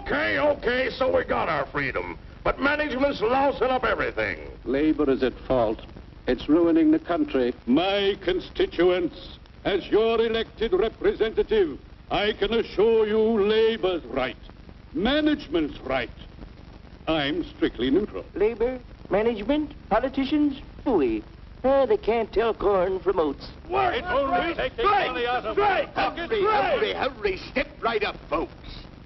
Okay, so we got our freedom. But management's lousing up everything. Labor is at fault. It's ruining the country. My constituents, as your elected representative, I can assure you Labor's right. Management's right. I'm strictly neutral. Labor, management, politicians, phooey. They can't tell corn from oats. Wait, take the money out of Hurry, hurry, step right up, folks.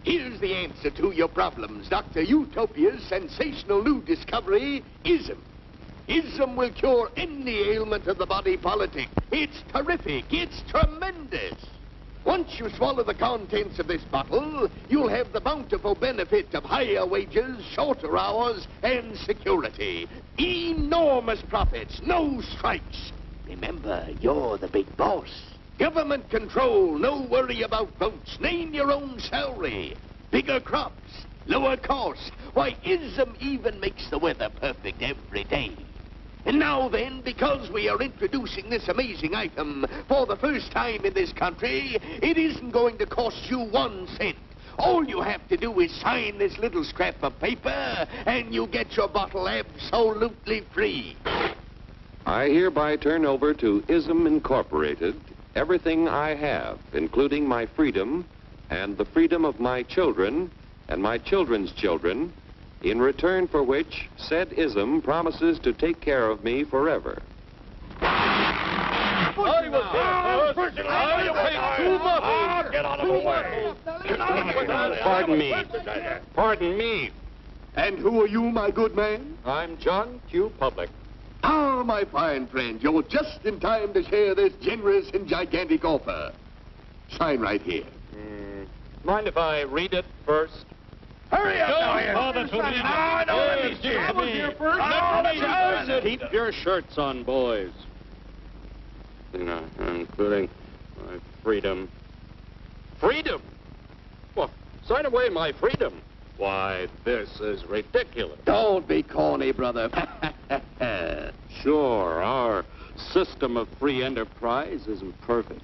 Here's the answer to your problems. Dr. Utopia's sensational new discovery, ism. Ism will cure any ailment of the body politic. It's terrific. It's tremendous. Once you swallow the contents of this bottle, you'll have the bountiful benefit of higher wages, shorter hours, and security. Enormous profits, no strikes. Remember, you're the big boss. Government control, no worry about votes. Name your own salary. Bigger crops, lower costs. Why, ism even makes the weather perfect every day. And now then, because we are introducing this amazing item for the first time in this country, it isn't going to cost you 1 cent. All you have to do is sign this little scrap of paper, and you get your bottle absolutely free. I hereby turn over to ISM Incorporated everything I have, including my freedom and the freedom of my children and my children's children, in return for which said ISM promises to take care of me forever. Get out of the way. Pardon me. And who are you, my good man? I'm John Q. Public. Ah, my fine friend, you're just in time to share this generous and gigantic offer. Sign right here. Mind if I read it first? Hurry up, Keep your shirts on, boys. Including my freedom. Freedom? Well, sign away my freedom. Why, this is ridiculous. Don't be corny, brother. Sure, our system of free enterprise isn't perfect.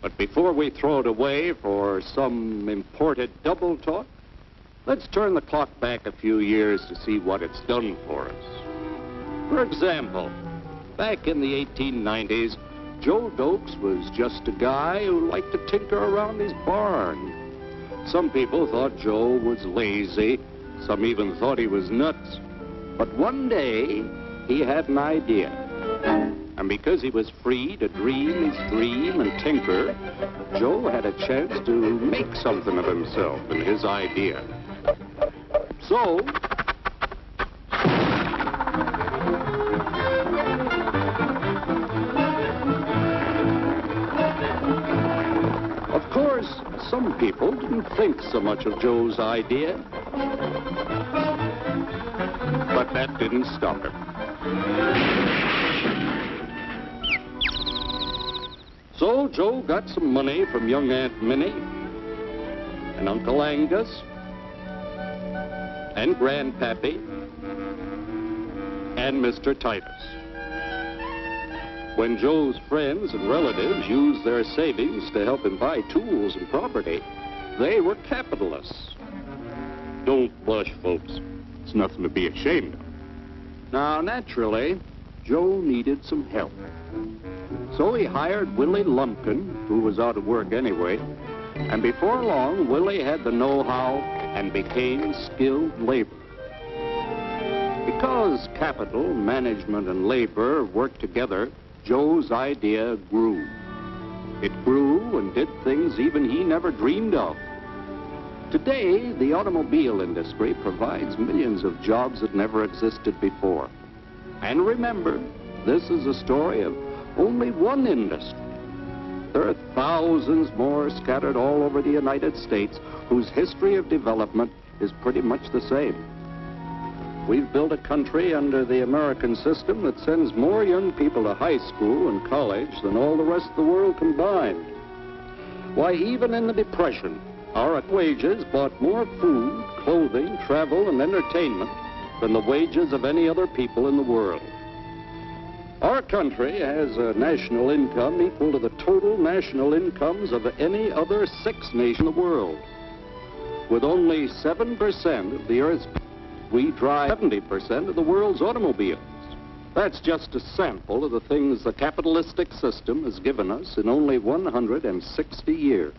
But before we throw it away for some imported double talk, let's turn the clock back a few years to see what it's done for us. For example, back in the 1890s, Joe Dokes was just a guy who liked to tinker around his barn. Some people thought Joe was lazy. Some even thought he was nuts. But one day, he had an idea. And because he was free to dream his dream and tinker, Joe had a chance to make something of himself and his idea. So, of course, some people didn't think so much of Joe's idea. But that didn't stop him. So Joe got some money from young Aunt Minnie and Uncle Angus and Grandpappy and Mr. Titus. When Joe's friends and relatives used their savings to help him buy tools and property, they were capitalists. Don't blush, folks. It's nothing to be ashamed of. Now, naturally, Joe needed some help. So he hired Willie Lumpkin, who was out of work anyway, and before long, Willie had the know-how and became skilled labor. Because capital, management, and labor worked together, Joe's idea grew. It grew and did things even he never dreamed of. Today, the automobile industry provides millions of jobs that never existed before. And remember, this is a story of only one industry. There are thousands more scattered all over the United States whose history of development is pretty much the same. We've built a country under the American system that sends more young people to high school and college than all the rest of the world combined. Why, even in the Depression, our wages bought more food, clothing, travel, and entertainment than the wages of any other people in the world. Our country has a national income equal to the total national incomes of any other 6 nations in the world. With only 7% of the Earth's, we drive 70% of the world's automobiles. That's just a sample of the things the capitalistic system has given us in only 160 years.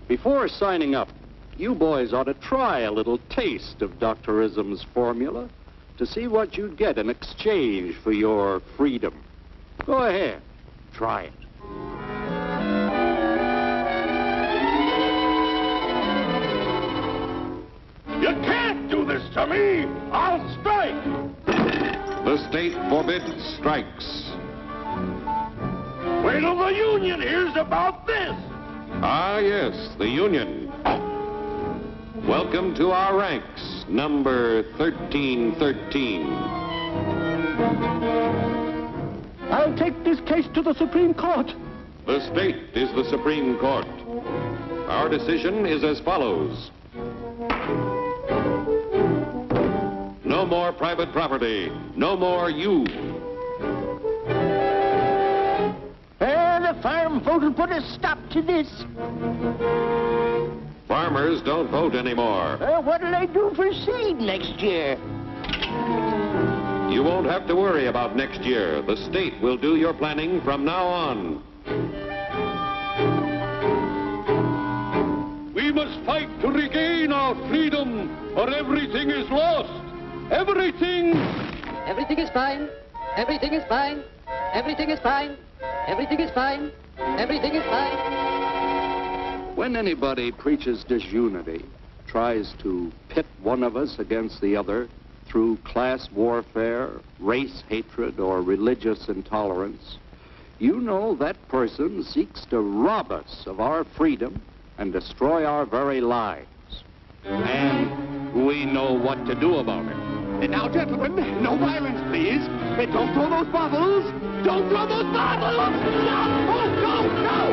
Before signing up, you boys ought to try a little taste of Dr. Ism's formula to see what you'd get in exchange for your freedom. Go ahead, try it. You can't do this to me! I'll strike! The state forbids strikes. Wait till the union hears about this! Ah, yes, the Union. Welcome to our ranks, number 1313. I'll take this case to the Supreme Court. The state is the Supreme Court. Our decision is as follows. No more private property. No more you. The farm vote will put a stop to this. Farmers don't vote anymore. What'll they do for seed next year? You won't have to worry about next year. The state will do your planning from now on. We must fight to regain our freedom, or everything is lost. Everything! Everything is fine. Everything is fine. Everything is fine. Everything is fine. Everything is fine. When anybody preaches disunity, tries to pit one of us against the other through class warfare, race hatred, or religious intolerance, you know that person seeks to rob us of our freedom and destroy our very lives. And we know what to do about it. And now, gentlemen, no violence, please. And don't throw those bottles. Don't throw those bottles! No! Oh, no! No!